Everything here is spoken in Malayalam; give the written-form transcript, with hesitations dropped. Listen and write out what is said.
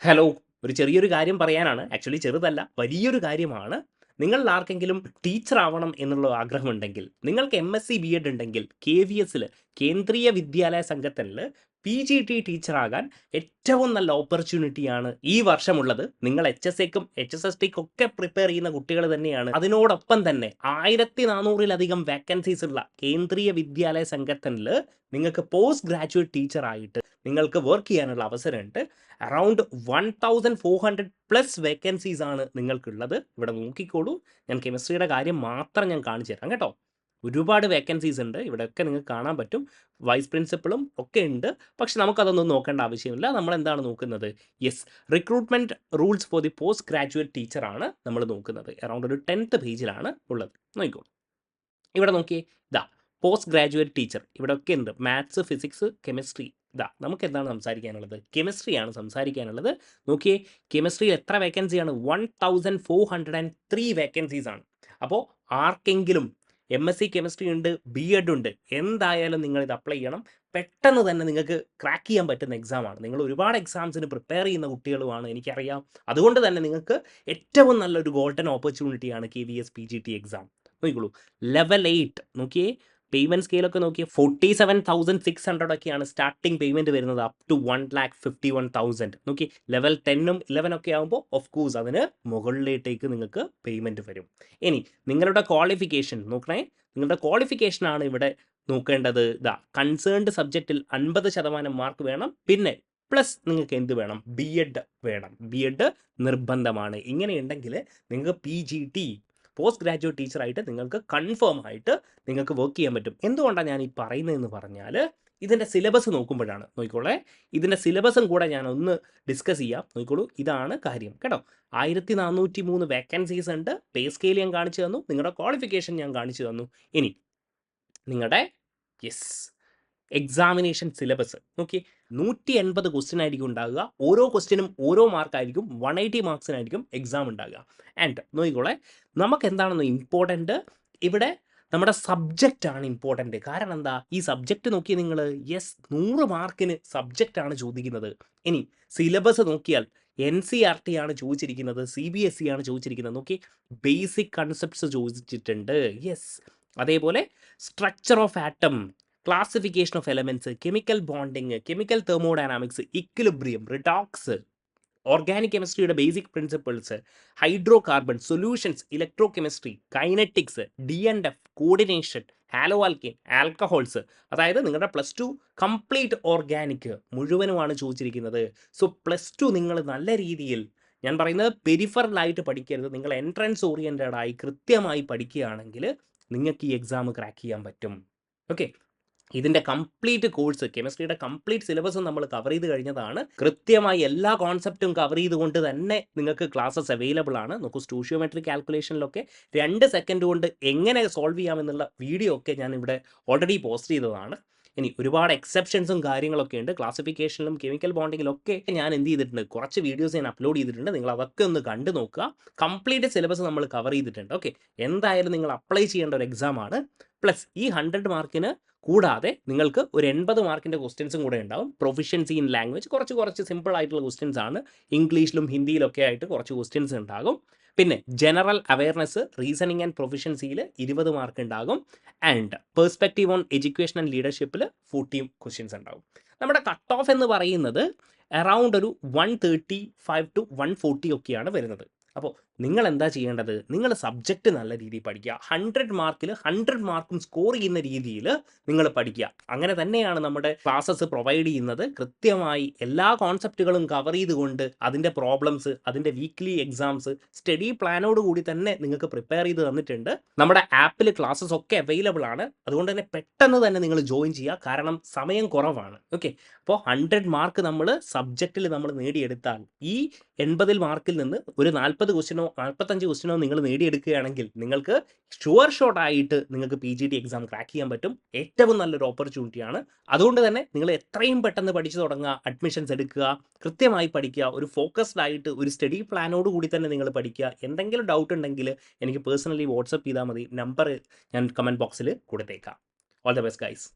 ഹലോ. ഒരു ചെറിയൊരു കാര്യം പറയാനാണ്. ആക്ച്വലി ചെറുതല്ല, വലിയൊരു കാര്യമാണ്. നിങ്ങളിൽ ആർക്കെങ്കിലും ടീച്ചർ ആവണം എന്നുള്ള ആഗ്രഹമുണ്ടെങ്കിൽ, നിങ്ങൾക്ക് എംഎസ്സി ബിഎഡ് ഉണ്ടെങ്കിൽ KVS കേന്ദ്രീയ വിദ്യാലയ സംഘത്തിൽ PGT ടീച്ചറാകാൻ ഏറ്റവും നല്ല ഓപ്പർച്യൂണിറ്റിയാണ് ഈ വർഷമുള്ളത്. നിങ്ങൾ HSAക്കും HSSTക്കും ഒക്കെ പ്രിപ്പയർ ചെയ്യുന്ന കുട്ടികൾ തന്നെയാണ്. അതിനോടൊപ്പം തന്നെ 1400-ലധികം വേക്കൻസീസ് ഉള്ള കേന്ദ്രീയ വിദ്യാലയ സംഘത്തിൽ നിങ്ങൾക്ക് പോസ്റ്റ് ഗ്രാജുവേറ്റ് ടീച്ചറായിട്ട് നിങ്ങൾക്ക് വർക്ക് ചെയ്യാനുള്ള അവസരമുണ്ട്. അറൗണ്ട് 1400+ വേക്കൻസീസ് ആണ് നിങ്ങൾക്കുള്ളത്. ഇവിടെ നോക്കിക്കോളൂ. ഞാൻ കെമിസ്ട്രിയുടെ കാര്യം മാത്രം ഞാൻ കാണിച്ചു തരാം കേട്ടോ. ഒരുപാട് വേക്കൻസീസ് ഉണ്ട്. ഇവിടെയൊക്കെ നിങ്ങൾക്ക് കാണാൻ പറ്റും. വൈസ് പ്രിൻസിപ്പളും ഒക്കെ ഉണ്ട്. പക്ഷെ നമുക്കതൊന്നും നോക്കേണ്ട ആവശ്യമില്ല. നമ്മൾ എന്താണ് നോക്കുന്നത്? Yes, recruitment rules for the post graduate ടീച്ചറാണ് നമ്മൾ നോക്കുന്നത്. അറൗണ്ട് ഒരു 10th പേജിലാണ് ഉള്ളത്. നോക്കിക്കോ, ഇവിടെ നോക്കിയേ. ഇതാ പോസ്റ്റ് ഗ്രാജുവേറ്റ് ടീച്ചർ ഇവിടെയൊക്കെ ഉണ്ട്. Maths, physics, chemistry. ഇതാ നമുക്ക് എന്താണ് സംസാരിക്കാനുള്ളത്? കെമിസ്ട്രിയാണ് സംസാരിക്കാനുള്ളത്. നോക്കിയേ, കെമിസ്ട്രിയിൽ എത്ര വേക്കൻസിയാണ്? 1403 വേക്കൻസീസ് ആണ്. അപ്പോൾ ആർക്കെങ്കിലും MSc കെമിസ്ട്രി ഉണ്ട്, BEd ഉണ്ട്, എന്തായാലും നിങ്ങൾ ഇത് അപ്ലൈ ചെയ്യണം. പെട്ടെന്ന് തന്നെ നിങ്ങൾക്ക് ക്രാക്ക് ചെയ്യാൻ പറ്റുന്ന എക്സാമാണ്. നിങ്ങൾ ഒരുപാട് എക്സാംസിന് പ്രിപ്പയർ ചെയ്യുന്ന കുട്ടികളുമാണ്, എനിക്കറിയാം. അതുകൊണ്ട് തന്നെ നിങ്ങൾക്ക് ഏറ്റവും നല്ലൊരു ഗോൾഡൻ ഓപ്പർച്യൂണിറ്റിയാണ് KVS PGT എക്സാം. നോക്കിക്കോളൂ, ലെവൽ 8 നോക്കിയേ. പേയ്മെൻറ്റ് സ്കെയിലൊക്കെ നോക്കിയേ. 47,600 ഒക്കെയാണ് സ്റ്റാർട്ടിംഗ് പേയ്മെൻറ്റ് വരുന്നത്, അപ് ടു 1,51,000. നോക്കി, ലെവൽ 10ഉം 11 ഒക്കെ ആകുമ്പോൾ ഓഫ് കോഴ്സ് അതിന് മുകളിലേട്ടേക്ക് നിങ്ങൾക്ക് പേയ്മെൻറ്റ് വരും. ഇനി നിങ്ങളുടെ ക്വാളിഫിക്കേഷൻ നോക്കണേ. നിങ്ങളുടെ ക്വാളിഫിക്കേഷനാണ് ഇവിടെ നോക്കേണ്ടത്. ഇതാ കൺസേൺഡ് സബ്ജക്റ്റിൽ 50% മാർക്ക് വേണം. പിന്നെ പ്ലസ് നിങ്ങൾക്ക് എന്ത് വേണം? BEd വേണം. BEd നിർബന്ധമാണ്. ഇങ്ങനെയുണ്ടെങ്കിൽ നിങ്ങൾക്ക് PGT പോസ്റ്റ് ഗ്രാജുവേറ്റ് ടീച്ചറായിട്ട് നിങ്ങൾക്ക് കൺഫേം ആയിട്ട് നിങ്ങൾക്ക് വർക്ക് ചെയ്യാൻ പറ്റും. എന്തുകൊണ്ടാണ് ഞാൻ ഈ പറയുന്നതെന്ന് പറഞ്ഞാൽ, ഇതിൻ്റെ സിലബസ് നോക്കുമ്പോഴാണ്. നോക്കിക്കോളേ, ഇതിൻ്റെ സിലബസും കൂടെ ഞാൻ ഒന്ന് ഡിസ്കസ് ചെയ്യാം. നോക്കിക്കോളൂ, ഇതാണ് കാര്യം കേട്ടോ. 1403 വേക്കൻസീസ് ഉണ്ട്. പേ സ്കെയിൽ ഞാൻ കാണിച്ചു തന്നു. നിങ്ങളുടെ ക്വാളിഫിക്കേഷൻ ഞാൻ കാണിച്ചു തന്നു. ഇനി നിങ്ങളുടെ എക്സാമിനേഷൻ സിലബസ് നോക്കി. 180 ക്വസ്റ്റ്യൻ ആയിരിക്കും ഉണ്ടാകുക. ഓരോ ക്വസ്റ്റ്യനും ഓരോ മാർക്കായിരിക്കും. 180 മാർക്സിനായിരിക്കും എക്സാം ഉണ്ടാകുക. ആൻഡ് നോക്കിക്കോളെ, നമുക്ക് എന്താണെന്ന് ഇമ്പോർട്ടൻ്റ് ഇവിടെ നമ്മുടെ സബ്ജക്റ്റാണ് ഇമ്പോർട്ടൻ്റ്. കാരണം എന്താ? ഈ സബ്ജക്റ്റ് നോക്കി നിങ്ങൾ. 100 മാർക്കിന് സബ്ജക്റ്റാണ് ചോദിക്കുന്നത്. ഇനി സിലബസ് നോക്കിയാൽ NCERT ആണ് ചോദിച്ചിരിക്കുന്നത്, CBSE ആണ് ചോദിച്ചിരിക്കുന്നത്. നോക്കി, ബേസിക് കൺസെപ്റ്റ്സ് ചോദിച്ചിട്ടുണ്ട്. അതേപോലെ structure of atom, classification of elements, chemical bonding, chemical thermodynamics, equilibrium, redox, organic കെമിസ്ട്രിയുടെ basic principles, hydrocarbon solutions, electrochemistry, kinetics, DNF, coordination, haloalkane, alcohols. അതായത് നിങ്ങളുടെ +2 കംപ്ലീറ്റ് ഓർഗാനിക് മുഴുവനുമാണ് ചോദിച്ചിരിക്കുന്നത്. സോ +2 നിങ്ങൾ നല്ല രീതിയിൽ, ഞാൻ പറയുന്നത് പെരിഫറലായിട്ട് പഠിക്കരുത്. നിങ്ങൾ എൻട്രൻസ് ഓറിയൻറ്റഡ് ആയി കൃത്യമായി പഠിക്കുകയാണെങ്കിൽ നിങ്ങൾക്ക് ഈ എക്സാം ക്രാക്ക് ചെയ്യാൻ പറ്റും. ഓക്കെ, ഇതിൻ്റെ കംപ്ലീറ്റ് കോഴ്സ്, കെമിസ്ട്രിയുടെ കംപ്ലീറ്റ് സിലബസും നമ്മൾ കവർ ചെയ്ത് കഴിഞ്ഞതാണ്. കൃത്യമായി എല്ലാ കോൺസെപ്റ്റും കവർ ചെയ്തുകൊണ്ട് തന്നെ നിങ്ങൾക്ക് ക്ലാസ്സസ് അവൈലബിൾ ആണ്. നോക്കൂ, സ്റ്റോഷ്യോമെട്രിക് കാൽക്കുലേഷനിലൊക്കെ 2 സെക്കൻഡ് കൊണ്ട് എങ്ങനെ സോൾവ് ചെയ്യാമെന്നുള്ള വീഡിയോ ഒക്കെ ഞാൻ ഇവിടെ ഓൾറെഡി പോസ്റ്റ് ചെയ്തതാണ്. ഇനി ഒരുപാട് എക്സെപ്ഷൻസും കാര്യങ്ങളൊക്കെ ഉണ്ട്. ക്ലാസിഫിക്കേഷനിലും കെമിക്കൽ ബോണ്ടിങ്ങിലും ഒക്കെ ഞാൻ എന്ത് ചെയ്തിട്ടുണ്ട്? കുറച്ച് വീഡിയോസ് ഞാൻ അപ്ലോഡ് ചെയ്തിട്ടുണ്ട്. നിങ്ങൾ അതൊക്കെ ഒന്ന് കണ്ടു നോക്കുക. കംപ്ലീറ്റ് സിലബസ് നമ്മൾ കവർ ചെയ്തിട്ടുണ്ട്. ഓക്കെ, എന്തായാലും നിങ്ങൾ അപ്ലൈ ചെയ്യേണ്ട ഒരു എക്സാമാണ്. പ്ലസ് ഈ 100 മാർക്കിന് കൂടാതെ നിങ്ങൾക്ക് ഒരു 80 മാർക്കിൻ്റെ ക്വസ്റ്റ്യൻസും കൂടെ ഉണ്ടാവും. പ്രൊഫിഷ്യൻസി ഇൻ ലാംഗ്വേജ്, കുറച്ച് സിമ്പിൾ ആയിട്ടുള്ള ക്വസ്റ്റ്യൻസ് ആണ്. ഇംഗ്ലീഷിലും ഹിന്ദിയിലൊക്കെ ആയിട്ട് കുറച്ച് ക്വസ്റ്റ്യൻസ് ഉണ്ടാകും. പിന്നെ ജനറൽ അവയർനെസ്, റീസണിങ് ആൻഡ് പ്രൊഫിഷ്യൻസിയിൽ 20 മാർക്ക് ഉണ്ടാകും. And perspective on education and ലീഡർഷിപ്പിൽ 40 ക്വസ്റ്റ്യൻസ് ഉണ്ടാകും. നമ്മുടെ കട്ട് ഓഫ് എന്ന് പറയുന്നത് അറൗണ്ട് ഒരു 135 to 140 ഒക്കെയാണ് വരുന്നത്. അപ്പോൾ നിങ്ങൾ എന്താ ചെയ്യേണ്ടത്? നിങ്ങൾ സബ്ജക്റ്റ് നല്ല രീതിയിൽ പഠിക്കുക. 100 മാർക്കിൽ 100 മാർക്കും സ്കോർ ചെയ്യുന്ന രീതിയിൽ നിങ്ങൾ പഠിക്കുക. അങ്ങനെ തന്നെയാണ് നമ്മുടെ ക്ലാസ്സസ് പ്രൊവൈഡ് ചെയ്യുന്നത്. കൃത്യമായി എല്ലാ കോൺസെപ്റ്റുകളും കവർ ചെയ്തുകൊണ്ട് അതിൻ്റെ പ്രോബ്ലംസ്, അതിൻ്റെ വീക്ക്ലി എക്സാംസ് സ്റ്റഡി പ്ലാനോട് കൂടി തന്നെ നിങ്ങൾക്ക് പ്രിപ്പയർ ചെയ്ത് തന്നിട്ടുണ്ട്. നമ്മുടെ ആപ്പിൽ ക്ലാസ്സസ് ഒക്കെ അവൈലബിൾ ആണ്. അതുകൊണ്ട് തന്നെ പെട്ടെന്ന് തന്നെ നിങ്ങൾ ജോയിൻ ചെയ്യുക. കാരണം സമയം കുറവാണ്. ഓക്കെ, അപ്പോൾ 100 മാർക്ക് നമ്മൾ സബ്ജക്റ്റിൽ നമ്മൾ നേടിയെടുത്താൽ ഈ 80 മാർക്കിൽ നിന്ന് ഒരു 40 ക്വസ്റ്റ്യനോ 45 ക്വസ്റ്റ്യനോ നിങ്ങൾ നേടിയെടുക്കുകയാണെങ്കിൽ നിങ്ങൾക്ക് ഷുവർ ഷോട്ട് ആയിട്ട് നിങ്ങൾക്ക് PGT എക്സാം ക്രാക്ക് ചെയ്യാൻ പറ്റും. ഏറ്റവും നല്ലൊരു ഓപ്പർച്യൂണിറ്റിയാണ്. അതുകൊണ്ട് തന്നെ നിങ്ങൾ എത്രയും പെട്ടെന്ന് പഠിച്ചു തുടങ്ങുക, അഡ്മിഷൻസ് എടുക്കുക, കൃത്യമായി പഠിക്കുക, ഒരു ഫോക്കസ്ഡ് ആയിട്ട് ഒരു സ്റ്റഡി പ്ലാനോട് കൂടി തന്നെ നിങ്ങൾ പഠിക്കുക. എന്തെങ്കിലും ഡൗട്ട് ഉണ്ടെങ്കിൽ എനിക്ക് പേഴ്സണലി വാട്സപ്പ് ചെയ്താൽ മതി. നമ്പർ ഞാൻ കമൻറ്റ് ബോക്സിൽ കൊടുത്തേക്കാം. All the best guys.